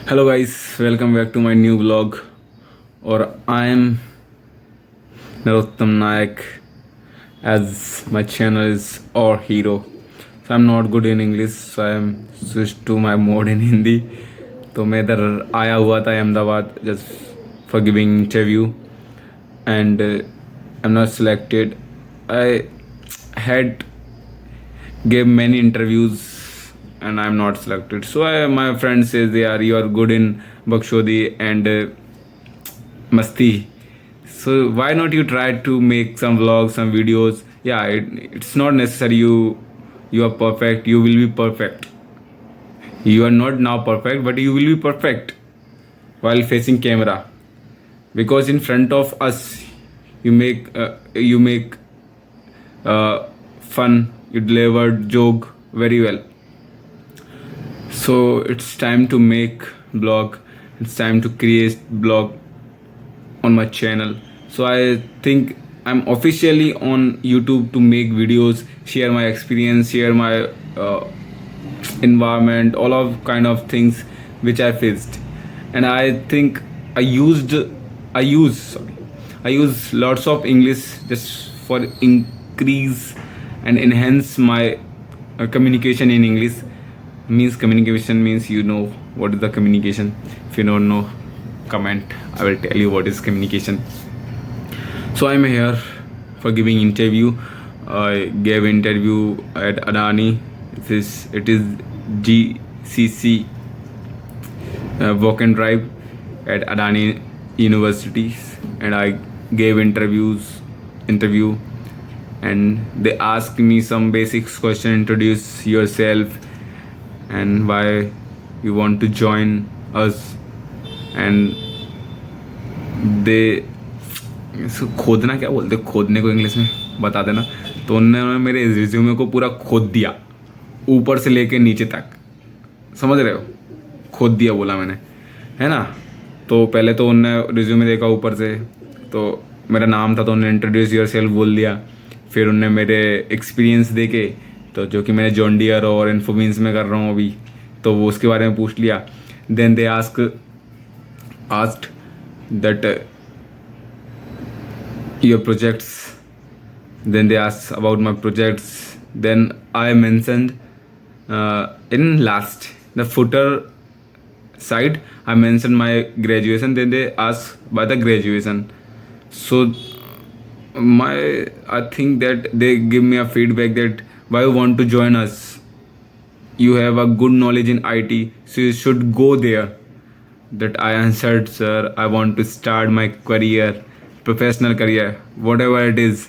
Hello guys, welcome back to my new vlog. Or I am Narottam Nayak, as my channel is Or Hero. So I'm not good in English, so I am switched to my mode in Hindi. तो मैं इधर आया हुआ था Ahmedabad just for giving interview, and I'm not selected. I had gave many interviews and I'm not selected. So my friend says, "Yeah, you are good in Bakshodi and Masti. So why not you try to make some vlogs, some videos? Yeah, it's not necessary you are perfect. You will be perfect. You are not now perfect, but you will be perfect while facing camera, because in front of us you make fun. You deliver joke very well. So it's time to make blog. It's time to create blog on my channel. So I think I'm officially on YouTube to make videos, share my experience, share my environment, all of kind of things which I faced. And I think I use lots of English just for increase and enhance my communication in English. Means communication means, you know what is the communication. If you don't know, comment, I will tell you what is communication. So I'm here for giving interview. I gave interview at Adani. It is GCC Walk and Drive at Adani Universities, and I gave interview, and they asked me some basics question. Introduce yourself and why you want to join us. And they इसको खोदना क्या बोलते, खोदने को English में बता देना. तो उन्होंने मेरे रिज्यूमे को पूरा खोद दिया, ऊपर से लेके नीचे तक. समझ रहे हो, खोद दिया बोला मैंने, है ना. तो पहले तो उन्होंने रिज्यूमे देखा ऊपर से, तो मेरा नाम था तो उन्होंने इंट्रोड्यूस योर सेल्फ बोल दिया. फिर उन्होंने मेरे एक्सपीरियंस देखे, तो जो कि मैंने जॉन डियर और इन्फोमीन्स में कर रहा हूँ अभी, तो वो उसके बारे में पूछ लिया. Then they asked that your projects. Then they asked about my projects. Then I mentioned in last the footer side I mentioned my graduation. Then they asked by the graduation. So I think that they give me a feedback that why you want to join us. You have a good knowledge in IT, so you should go there. That I answered, sir, I want to start my career, professional career, whatever it is,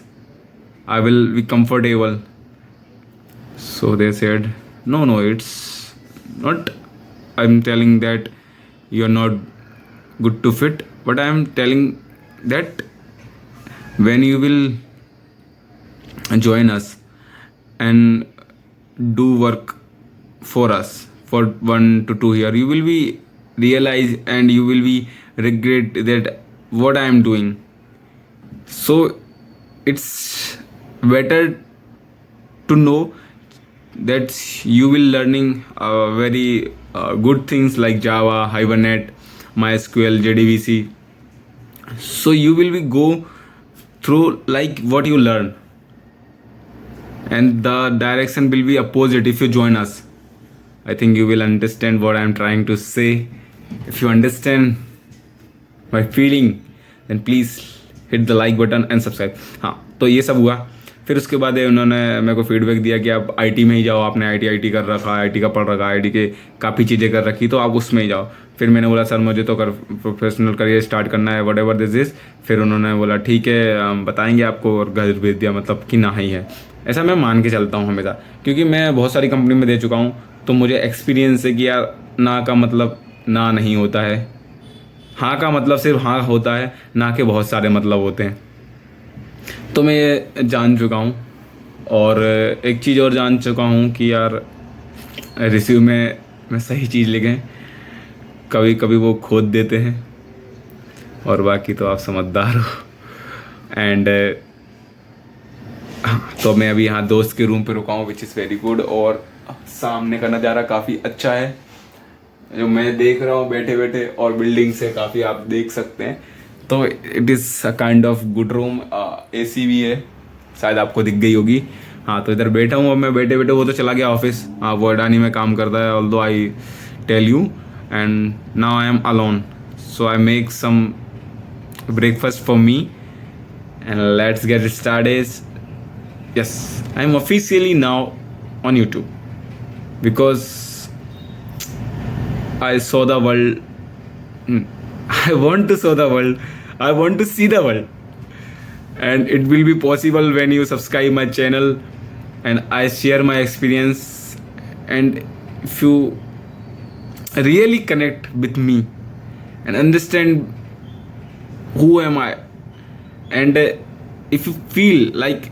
I will be comfortable. So they said, no, it's not, I'm telling that you're not good to fit, but I'm telling that when you will join us and do work for us for 1 to 2 years, you will be realize and you will be regret that what I am doing. So it's better to know that you will learning very good things like Java, Hibernate, MySQL, JDBC. So you will be go through like what you learn, and the direction will be opposite if you join us. I think you will understand what I am trying to say. If you understand my feeling, then please hit the like button and subscribe. हाँ, तो ये सब हुआ. फिर उसके बाद उन्होंने मेरे को फीडबैक दिया कि आप आईटी में ही जाओ, आपने आईटी कर रखा, आईटी का पढ़ रखा, आईटी के काफ़ी चीज़ें कर रखी, तो आप उसमें ही जाओ. फिर मैंने बोला सर मुझे तो प्रोफेशनल करियर स्टार्ट करना है, वट एवर दिस इज. फिर उन्होंने बोला ठीक है बताएंगे आपको, और घर भेज दिया. मतलब कि ना ही है, ऐसा मैं मान के चलता हूँ हमेशा, क्योंकि मैं बहुत सारी कंपनी में दे चुका हूँ. तो मुझे एक्सपीरियंस है कि यार ना का मतलब ना नहीं होता है, हाँ का मतलब सिर्फ हाँ होता है, ना के बहुत सारे मतलब होते हैं. तो मैं ये जान चुका हूँ. और एक चीज़ और जान चुका हूँ कि यार रिज्यूमे में सही चीज़ लिखें, कभी कभी वो खोद देते हैं, और बाकी तो आप समझदार हो. एंड तो मैं अभी यहाँ दोस्त के रूम पे रुका हूँ, विच इज़ वेरी गुड. और सामने का नज़ारा काफ़ी अच्छा है. जो मैं देख रहा हूँ बैठे बैठे, और बिल्डिंग से काफ़ी आप देख सकते हैं, तो it is a kind of good room. AC भी है, शायद आपको दिख गई होगी। हाँ, तो इधर बैठा हूँ अब मैं बैठे बैठे। वो तो चला गया ऑफिस, हाँ, वो अडानी में काम करता है, although I tell you. And now I am alone, so I make some breakfast for me, and let's get it started. Yes, I'm officially now on YouTube because I saw the world. I want to show the world. I want to see the world, and it will be possible when you subscribe my channel and I share my experience. And if you really connect with me and understand who am I, and if you feel like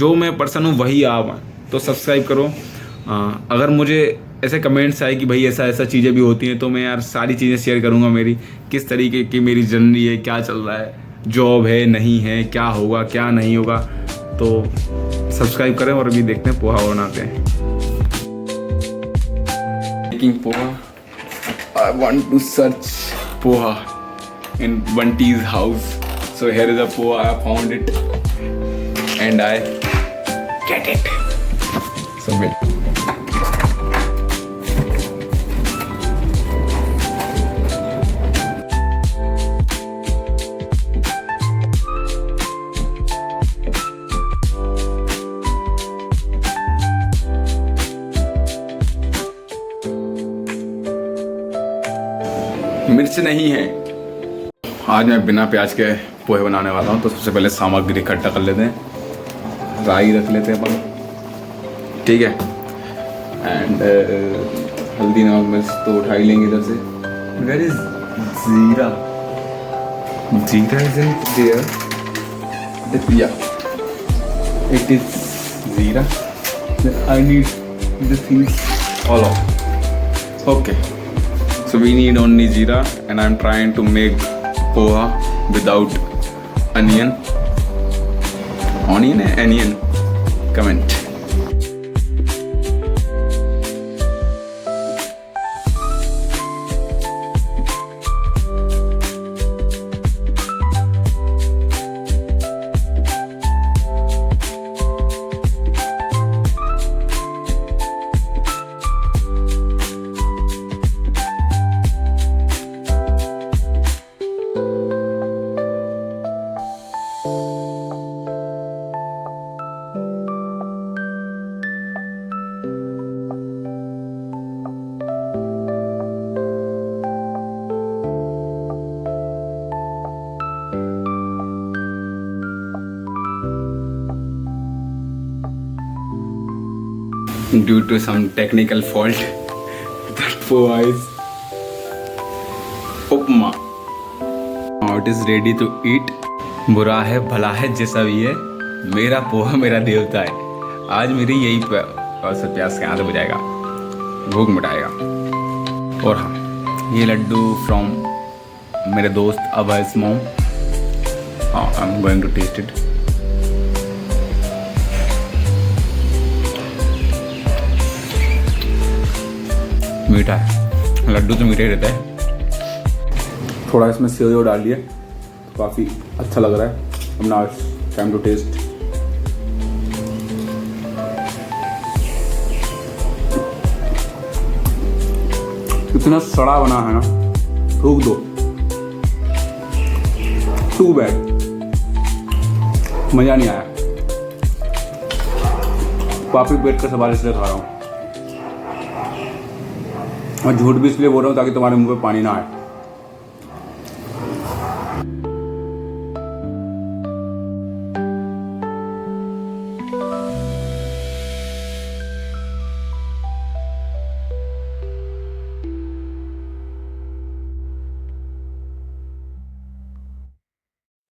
जो मैं person हूँ वही आप हैं, तो subscribe करो। अगर मुझे ऐसे कमेंट्स आए कि भाई ऐसा ऐसा चीज़ें भी होती हैं, तो मैं यार सारी चीज़ें शेयर करूँगा, मेरी किस तरीके की मेरी जर्नी है, क्या चल रहा है, जॉब है नहीं है, क्या होगा क्या नहीं होगा। तो सब्सक्राइब करें, और अभी देखते हैं पोहा बनाते हैं। Making poha, I want to search poha in Bunty's house. So here is a poha, I found it and I get it. So wait. मिर्च नहीं है। आज मैं बिना प्याज के पोहे बनाने वाला हूँ। तो सबसे पहले सामग्री इकट्ठा कर लेते हैं। राई रख लेते हैं अपन, ठीक है, एंड हल्दी नमक मिर्च तो उठा ही लेंगे इधर से। वेयर इज जीरा? जीरा इज इन देयर, या इट इज जीरा। I need the things all of. Okay, so we need only jeera, and I'm trying to make poha without onion. Onion? Comment. Due to some technical fault, that poha is upma. Now it is ready to eat. बुरा है भला है जैसा भी है, मेरा पोहा मेरा देवता है। आज मेरी यही प्यास का आदत बुझाएगा, भूख मिटाएगा। और हाँ, ये लड्डू फ्रॉम मेरे दोस्त Awais mom. I am going to taste it. मीठा है, लड्डू तो मीठा ही रहता है। थोड़ा इसमें सेव डाल दिया तो काफ़ी अच्छा लग रहा है। अब नाउ टाइम टू टेस्ट। इतना सड़ा बना है ना, थूक दो। टू बैड, मज़ा नहीं आया। काफ़ी पेट का सवाल इसलिए खा रहा हूँ, और झूठ भी इसलिए बोल रहा हूँ ताकि तुम्हारे मुंह पे पानी ना आए।